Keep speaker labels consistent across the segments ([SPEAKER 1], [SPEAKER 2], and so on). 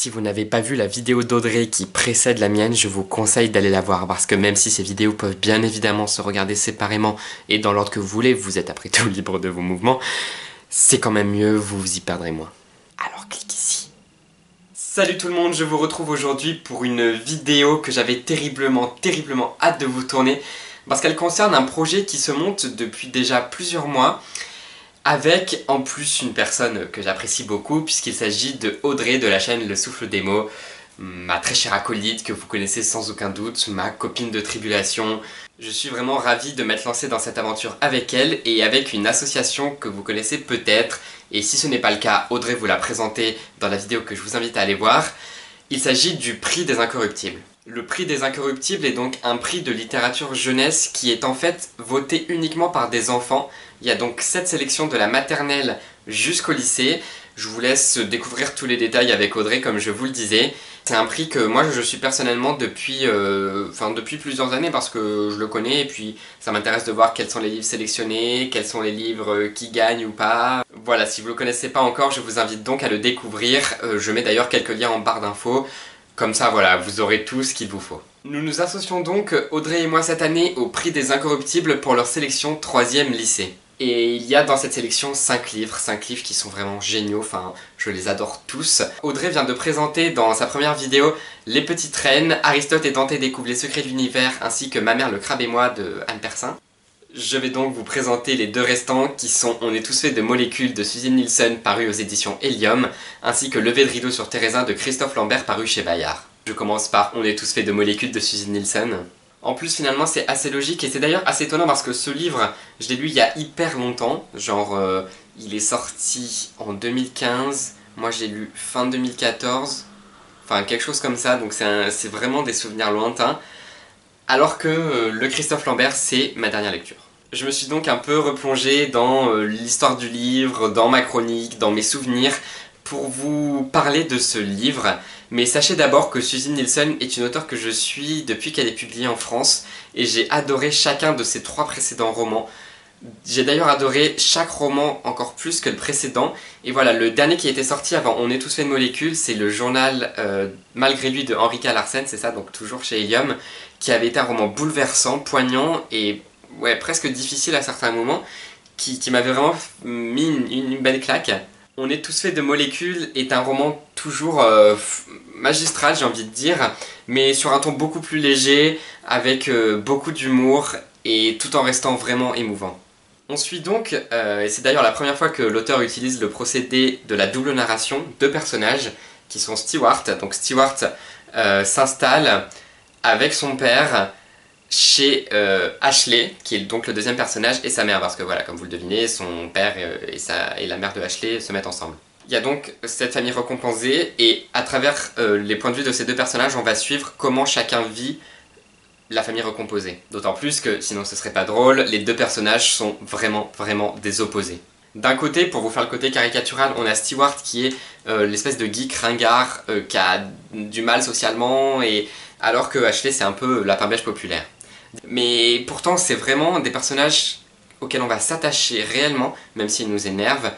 [SPEAKER 1] Si vous n'avez pas vu la vidéo d'Audrey qui précède la mienne, je vous conseille d'aller la voir parce que même si ces vidéos peuvent bien évidemment se regarder séparément et dans l'ordre que vous voulez, vous êtes après tout libre de vos mouvements, c'est quand même mieux, vous vous y perdrez moins. Alors cliquez ici. Salut tout le monde, je vous retrouve aujourd'hui pour une vidéo que j'avais terriblement hâte de vous tourner parce qu'elle concerne un projet qui se monte depuis déjà plusieurs mois avec en plus une personne que j'apprécie beaucoup puisqu'il s'agit de Audrey de la chaîne Le Souffle des Mots, ma très chère acolyte que vous connaissez sans aucun doute, ma copine de tribulation. Je suis vraiment ravi de m'être lancé dans cette aventure avec elle et avec une association que vous connaissez peut-être, et si ce n'est pas le cas, Audrey vous l'a présenté dans la vidéo que je vous invite à aller voir. Il s'agit du Prix des Incorruptibles. Le Prix des Incorruptibles est donc un prix de littérature jeunesse qui est en fait voté uniquement par des enfants. Il y a donc 7 sélections de la maternelle jusqu'au lycée. Je vous laisse découvrir tous les détails avec Audrey comme je vous le disais. C'est un prix que moi je suis personnellement depuis plusieurs années parce que je le connais et puis ça m'intéresse de voir quels sont les livres sélectionnés, quels sont les livres qui gagnent ou pas. Voilà, si vous ne le connaissez pas encore, je vous invite donc à le découvrir. Je mets d'ailleurs quelques liens en barre d'infos. Comme ça, voilà, vous aurez tout ce qu'il vous faut. Nous nous associons donc, Audrey et moi cette année, au Prix des Incorruptibles pour leur sélection 3e lycée. Et il y a dans cette sélection 5 livres qui sont vraiment géniaux, enfin je les adore tous. Audrey vient de présenter dans sa première vidéo Les Petites Reines, Aristote et Dante découvrent les secrets de l'univers, ainsi que Ma mère, le crabe et moi de Anne Persin. Je vais donc vous présenter les deux restants qui sont On est tous faits de molécules de Susan Nielsen paru aux éditions Helium, ainsi que Lever de rideau sur Thérésin de Christophe Lambert paru chez Bayard. Je commence par On est tous faits de molécules de Susan Nielsen. En plus finalement c'est assez logique et c'est d'ailleurs assez étonnant parce que ce livre, je l'ai lu il y a hyper longtemps, genre il est sorti en 2015, moi je l'ai lu fin 2014, enfin quelque chose comme ça, donc c'est vraiment des souvenirs lointains, alors que le Christophe Lambert c'est ma dernière lecture. Je me suis donc un peu replongé dans l'histoire du livre, dans ma chronique, dans mes souvenirs, pour vous parler de ce livre. Mais sachez d'abord que Susan Nielsen est une auteure que je suis depuis qu'elle est publiée en France et j'ai adoré chacun de ses 3 précédents romans. J'ai d'ailleurs adoré chaque roman encore plus que le précédent. Et voilà, le dernier qui était sorti avant On est tous faits de molécules, c'est le journal Malgré lui de Henrika Larsen, c'est ça, donc toujours chez Helium, qui avait été un roman bouleversant, poignant et ouais, presque difficile à certains moments, qui m'avait vraiment mis une belle claque. On est tous faits de molécules est un roman toujours magistral, j'ai envie de dire, mais sur un ton beaucoup plus léger, avec beaucoup d'humour et tout en restant vraiment émouvant. On suit donc, et c'est d'ailleurs la première fois que l'auteur utilise le procédé de la double narration, 2 personnages qui sont Stewart. Donc Stewart s'installe avec son père chez Ashley, qui est donc le 2e personnage, et sa mère, parce que voilà, comme vous le devinez, son père et la mère de Ashley se mettent ensemble. Il y a donc cette famille recomposée, et à travers les points de vue de ces 2 personnages, on va suivre comment chacun vit la famille recomposée. D'autant plus que, sinon ce serait pas drôle, les 2 personnages sont vraiment des opposés. D'un côté, pour vous faire le côté caricatural, on a Stewart qui est l'espèce de geek ringard qui a du mal socialement, et alors que Ashley c'est un peu la lapin beige populaire. Mais pourtant c'est vraiment des personnages auxquels on va s'attacher réellement, même s'ils nous énervent.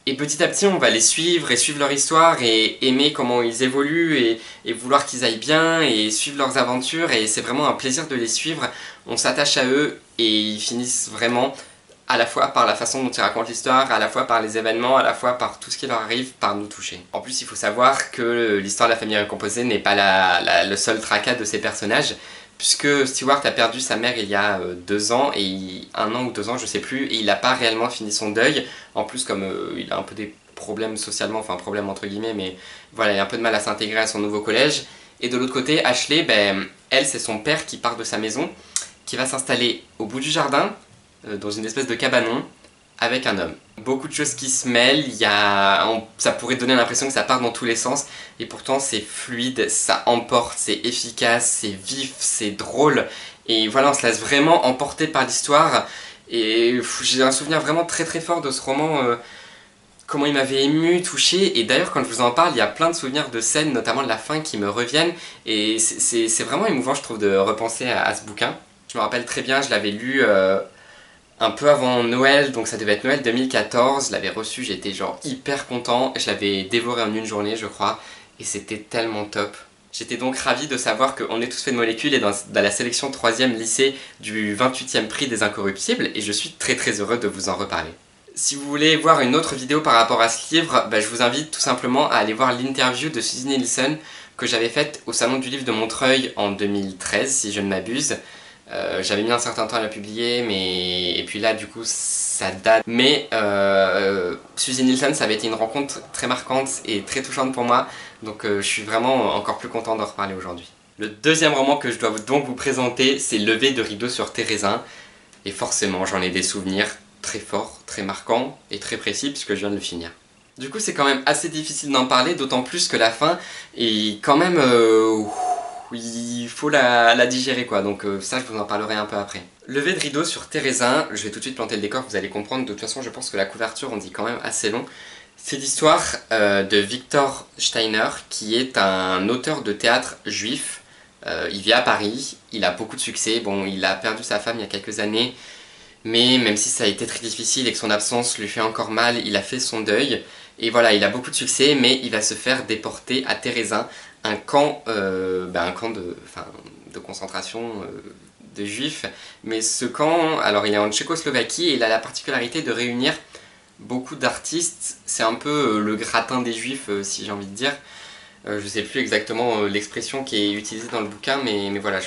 [SPEAKER 1] Et petit à petit on va les suivre et suivre leur histoire et aimer comment ils évoluent et vouloir qu'ils aillent bien et suivre leurs aventures, et c'est vraiment un plaisir de les suivre. On s'attache à eux et ils finissent vraiment à la fois par la façon dont ils racontent l'histoire, à la fois par les événements, à la fois par tout ce qui leur arrive, par nous toucher. En plus il faut savoir que l'histoire de la famille recomposée n'est pas le seul tracas de ces personnages, puisque Stewart a perdu sa mère il y a 2 ans, et 1 an ou 2 ans, je sais plus, et il n'a pas réellement fini son deuil. En plus, comme il a un peu des problèmes socialement, enfin problèmes entre guillemets, mais voilà, il a un peu de mal à s'intégrer à son nouveau collège. Et de l'autre côté, Ashley, elle, c'est son père qui part de sa maison, qui va s'installer au bout du jardin, dans une espèce de cabanon, avec un homme. Beaucoup de choses qui se mêlent, ça pourrait donner l'impression que ça part dans tous les sens, et pourtant c'est fluide, ça emporte, c'est efficace, c'est vif, c'est drôle, et voilà, on se laisse vraiment emporter par l'histoire, et j'ai un souvenir vraiment très fort de ce roman, comment il m'avait ému, touché, et d'ailleurs quand je vous en parle, il y a plein de souvenirs de scènes, notamment de la fin, qui me reviennent, et c'est vraiment émouvant, je trouve, de repenser à ce bouquin. Je me rappelle très bien, je l'avais lu un peu avant Noël, donc ça devait être Noël 2014, je l'avais reçu, j'étais genre hyper content, je l'avais dévoré en une journée je crois, et c'était tellement top. J'étais donc ravi de savoir qu'on est tous faits de molécules et dans la sélection 3e lycée du 28e prix des Incorruptibles, et je suis très heureux de vous en reparler. Si vous voulez voir une autre vidéo par rapport à ce livre, je vous invite tout simplement à aller voir l'interview de Susie Nielsen que j'avais faite au Salon du Livre de Montreuil en 2013, si je ne m'abuse. J'avais mis un certain temps à la publier, et puis là du coup ça date. Mais Suzy Nielsen, ça avait été une rencontre très marquante et très touchante pour moi, donc je suis vraiment encore plus content d'en reparler aujourd'hui. Le deuxième roman que je dois donc vous présenter, c'est Lever de rideau sur Thérésin, et forcément j'en ai des souvenirs très forts, très marquants et très précis puisque je viens de le finir. Du coup c'est quand même assez difficile d'en parler, d'autant plus que la fin est quand même... il faut la digérer quoi, donc ça je vous en parlerai un peu après. Lever de rideau sur Thérésin, je vais tout de suite planter le décor, vous allez comprendre, de toute façon je pense que la couverture on dit quand même assez long. C'est l'histoire de Victor Steiner, qui est un auteur de théâtre juif. Il vit à Paris, il a beaucoup de succès, bon il a perdu sa femme il y a quelques années, mais même si ça a été très difficile et que son absence lui fait encore mal, il a fait son deuil. Et voilà, il a beaucoup de succès, mais il va se faire déporter à Thérésin, un camp de concentration de juifs. Mais ce camp, alors il est en Tchécoslovaquie et il a la particularité de réunir beaucoup d'artistes. C'est un peu le gratin des juifs, si j'ai envie de dire. Je sais plus exactement l'expression qui est utilisée dans le bouquin, mais voilà,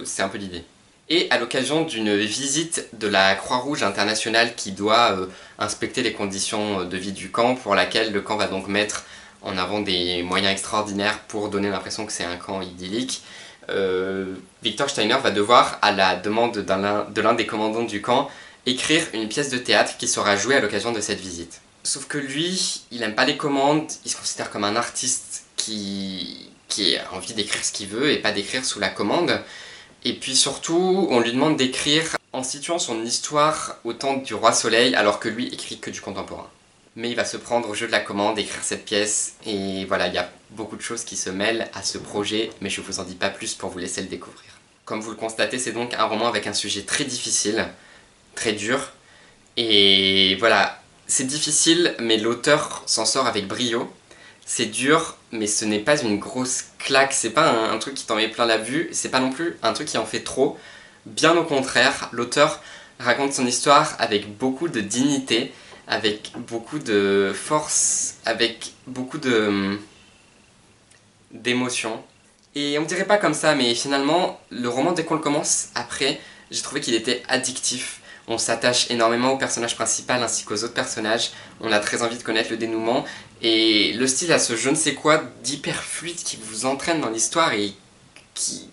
[SPEAKER 1] c'est un peu l'idée. Et à l'occasion d'une visite de la Croix-Rouge internationale qui doit inspecter les conditions de vie du camp, pour laquelle le camp va donc mettre en avant des moyens extraordinaires pour donner l'impression que c'est un camp idyllique, Victor Steiner va devoir, à la demande de l'un des commandants du camp, écrire une pièce de théâtre qui sera jouée à l'occasion de cette visite. Sauf que lui, il aime pas les commandes, il se considère comme un artiste qui a envie d'écrire ce qu'il veut et pas d'écrire sous la commande. Et puis surtout, on lui demande d'écrire en situant son histoire au temps du roi Soleil, alors que lui écrit que du contemporain. Mais il va se prendre au jeu de la commande, écrire cette pièce, et voilà, il y a beaucoup de choses qui se mêlent à ce projet, mais je vous en dis pas plus pour vous laisser le découvrir. Comme vous le constatez, c'est donc un roman avec un sujet très difficile, très dur, et voilà, c'est difficile, mais l'auteur s'en sort avec brio. C'est dur, mais ce n'est pas une grosse claque, c'est pas un truc qui t'en met plein la vue, c'est pas non plus un truc qui en fait trop. Bien au contraire, l'auteur raconte son histoire avec beaucoup de dignité, avec beaucoup de force, avec beaucoup d'émotion. Et on dirait pas comme ça, mais finalement, le roman, dès qu'on le commence, après, j'ai trouvé qu'il était addictif. On s'attache énormément au personnage principal ainsi qu'aux autres personnages, on a très envie de connaître le dénouement, et le style a ce je ne sais quoi d'hyper fluide qui vous entraîne dans l'histoire et qui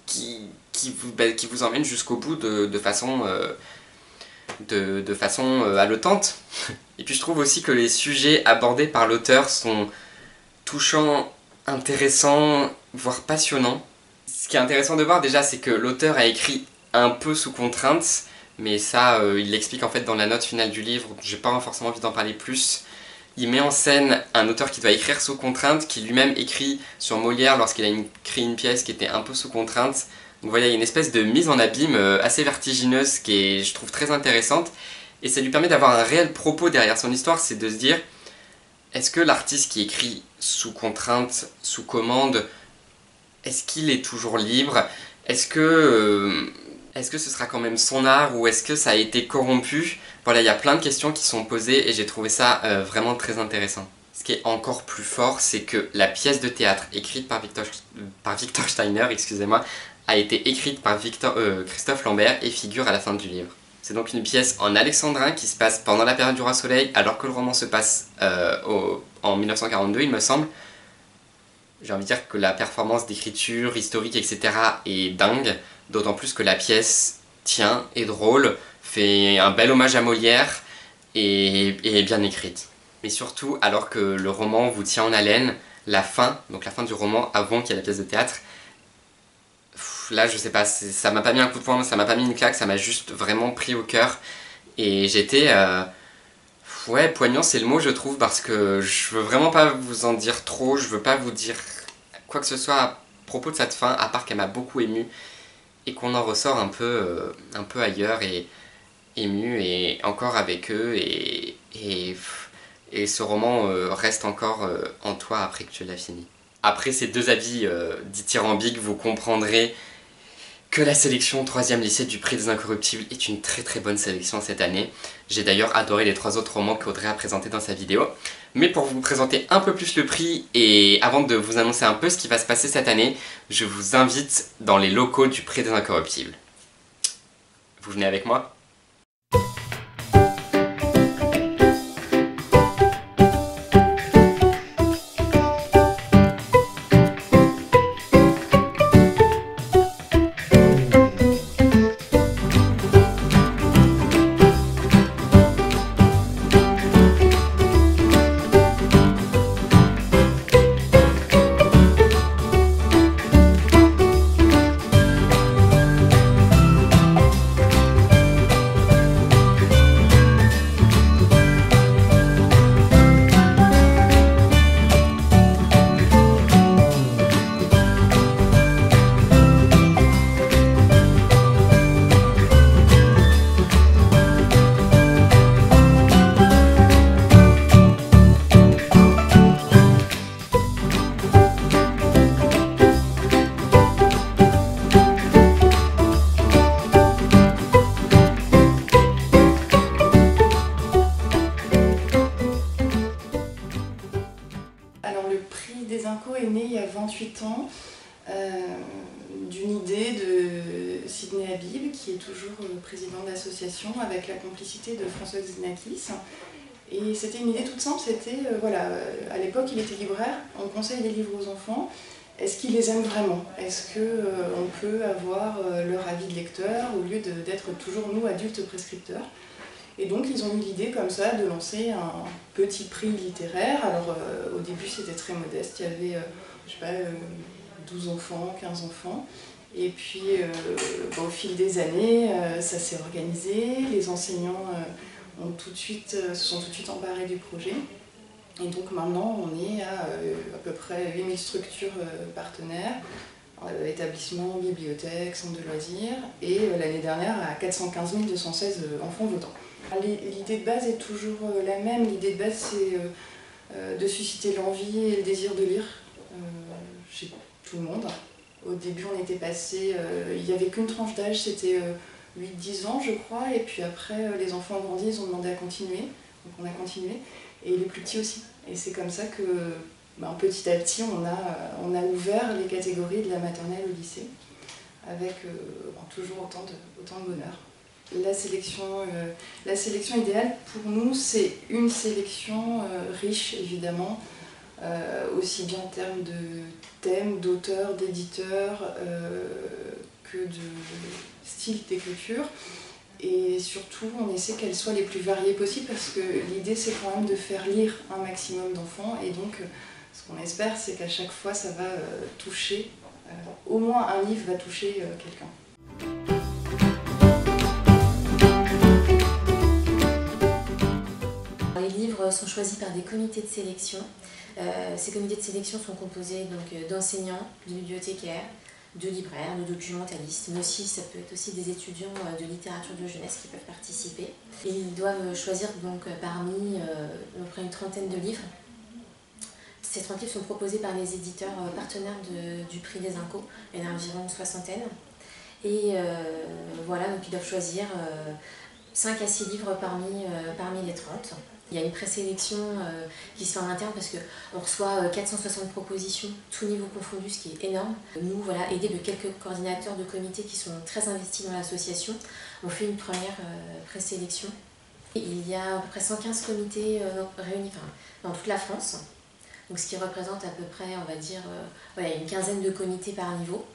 [SPEAKER 1] vous emmène jusqu'au bout de façon haletante. Et puis je trouve aussi que les sujets abordés par l'auteur sont touchants, intéressants, voire passionnants. Ce qui est intéressant de voir déjà, c'est que l'auteur a écrit un peu sous contrainte, mais ça, il l'explique en fait dans la note finale du livre, j'ai pas forcément envie d'en parler plus. Il met en scène un auteur qui doit écrire sous contrainte, qui lui-même écrit sur Molière lorsqu'il a écrit une pièce qui était un peu sous contrainte. Donc voilà, il y a une espèce de mise en abîme assez vertigineuse qui est, je trouve, très intéressante. Et ça lui permet d'avoir un réel propos derrière son histoire, c'est de se dire, est-ce que l'artiste qui écrit sous contrainte, sous commande, est-ce qu'il est toujours libre? Est-ce que ce sera quand même son art ou est-ce que ça a été corrompu? Voilà, il y a plein de questions qui sont posées et j'ai trouvé ça vraiment très intéressant. Ce qui est encore plus fort, c'est que la pièce de théâtre écrite par Victor Steiner, excusez-moi, a été écrite par Christophe Lambert et figure à la fin du livre. C'est donc une pièce en alexandrin qui se passe pendant la période du Roi Soleil, alors que le roman se passe en 1942, il me semble. J'ai envie de dire que la performance d'écriture, historique, etc. est dingue, d'autant plus que la pièce tient, est drôle, fait un bel hommage à Molière et est bien écrite. Mais surtout, alors que le roman vous tient en haleine, la fin, donc la fin du roman avant qu'il y ait la pièce de théâtre, là je sais pas, ça m'a pas mis un coup de poing, ça m'a pas mis une claque, ça m'a juste vraiment pris au cœur. Et j'étais... ouais, poignant c'est le mot je trouve, parce que je veux vraiment pas vous en dire trop, je veux pas vous dire quoi que ce soit à propos de cette fin, à part qu'elle m'a beaucoup ému et qu'on en ressort un peu ailleurs et ému et encore avec eux et ce roman reste encore en toi après que tu l'as fini. Après ces deux avis dithyrambiques, vous comprendrez que la sélection 3e lycée du Prix des Incorruptibles est une très bonne sélection cette année. J'ai d'ailleurs adoré les 3 autres romans qu'Audrey a présentés dans sa vidéo. Mais pour vous présenter un peu plus le prix et avant de vous annoncer un peu ce qui va se passer cette année, je vous invite dans les locaux du Prix des Incorruptibles. Vous venez avec moi ?
[SPEAKER 2] Est né il y a 28 ans d'une idée de Sidney Habib, qui est toujours président de l'association, avec la complicité de François Xenakis. Et c'était une idée toute simple, c'était, voilà, à l'époque il était libraire, on conseille des livres aux enfants, est-ce qu'ils les aiment vraiment? Est-ce qu'on peut avoir leur avis de lecteur au lieu d'être toujours nous, adultes prescripteurs? Et donc ils ont eu l'idée comme ça de lancer un petit prix littéraire. Alors au début c'était très modeste, il y avait je sais pas, 12 enfants, 15 enfants. Et puis au fil des années ça s'est organisé, les enseignants se sont tout de suite emparés du projet. Et donc maintenant on est à peu près 8000 structures partenaires, établissements, bibliothèques, centres de loisirs, et l'année dernière à 415 216 enfants votants. L'idée de base est toujours la même. L'idée de base, c'est de susciter l'envie et le désir de lire chez tout le monde. Au début, on était passé, il n'y avait qu'une tranche d'âge, c'était 8-10 ans, je crois, et puis après, les enfants ont grandi, ils ont demandé à continuer, donc on a continué, et les plus petits aussi. Et c'est comme ça que, petit à petit, on a ouvert les catégories de la maternelle au lycée, avec toujours autant de bonheur. La sélection idéale pour nous, c'est une sélection riche évidemment, aussi bien en termes de thèmes, d'auteurs, d'éditeurs, que de style d'écriture. Et surtout, on essaie qu'elles soient les plus variées possibles parce que l'idée c'est quand même de faire lire un maximum d'enfants, et donc ce qu'on espère c'est qu'à chaque fois ça va toucher, au moins un livre va toucher quelqu'un.
[SPEAKER 3] Les livres sont choisis par des comités de sélection. Ces comités de sélection sont composés d'enseignants, de bibliothécaires, de libraires, de documentalistes, mais aussi ça peut être aussi des étudiants de littérature de jeunesse qui peuvent participer. Et ils doivent choisir donc parmi à peu près une trentaine de livres. Ces 30 livres sont proposés par les éditeurs partenaires du Prix des Incos, il y en a environ une soixantaine. Et voilà, donc ils doivent choisir 5 à 6 livres parmi les 30. Il y a une présélection qui se fait en interne parce qu'on reçoit 460 propositions, tout niveau confondu, ce qui est énorme. Nous, voilà, aidés de quelques coordinateurs de comités qui sont très investis dans l'association, on fait une première présélection. Il y a à peu près 115 comités réunis dans toute la France, donc ce qui représente à peu près, on va dire, une quinzaine de comités par niveau.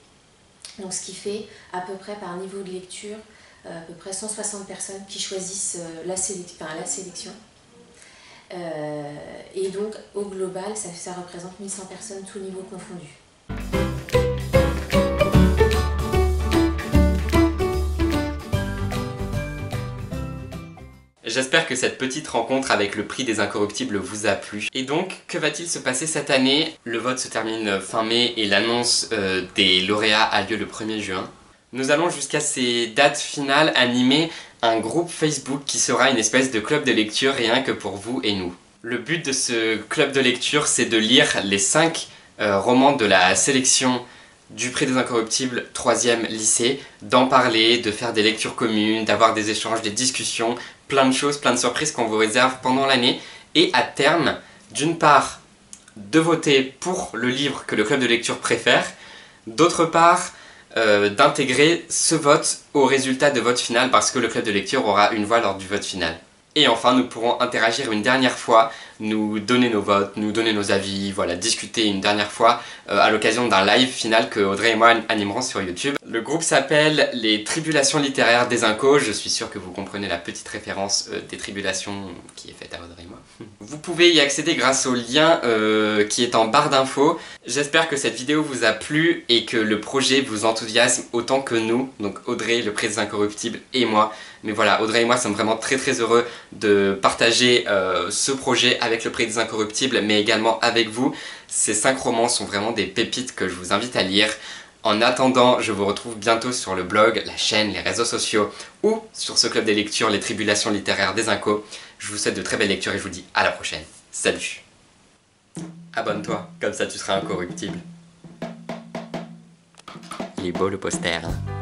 [SPEAKER 3] Donc ce qui fait à peu près par niveau de lecture, à peu près 160 personnes qui choisissent la sélection. Et donc au global ça représente 1100 personnes tous niveaux confondus.
[SPEAKER 1] J'espère que cette petite rencontre avec le Prix des Incorruptibles vous a plu. Et donc, que va-t-il se passer cette année? Le vote se termine fin mai et l'annonce des lauréats a lieu le 1er juin. Nous allons jusqu'à ces dates finales animer un groupe Facebook qui sera une espèce de club de lecture rien que pour vous et nous. Le but de ce club de lecture, c'est de lire les 5 roman de la sélection du Prix des Incorruptibles 3e lycée, d'en parler, de faire des lectures communes, d'avoir des échanges, des discussions, plein de choses, plein de surprises qu'on vous réserve pendant l'année, et à terme, d'une part, de voter pour le livre que le club de lecture préfère, d'autre part, d'intégrer ce vote au résultat de vote final parce que le club de lecture aura une voix lors du vote final. Et enfin, nous pourrons interagir une dernière fois, nous donner nos votes, nous donner nos avis, voilà, discuter une dernière fois à l'occasion d'un live final que Audrey et moi animerons sur YouTube. Le groupe s'appelle Les Tribulations littéraires des Incos. Je suis sûr que vous comprenez la petite référence des tribulations qui est faite à Audrey et moi. Vous pouvez y accéder grâce au lien qui est en barre d'infos. J'espère que cette vidéo vous a plu et que le projet vous enthousiasme autant que nous, donc Audrey, le Prix des Incorruptibles et moi. Mais voilà, Audrey et moi sommes vraiment très heureux de partager ce projet avec le Prix des Incorruptibles, mais également avec vous. Ces 5 romans sont vraiment des pépites que je vous invite à lire. En attendant, je vous retrouve bientôt sur le blog, la chaîne, les réseaux sociaux ou sur ce club des lectures, les Tribulations littéraires des Incos. Je vous souhaite de très belles lectures et je vous dis à la prochaine. Salut! Abonne-toi, comme ça tu seras incorruptible. Il est beau le poster, hein.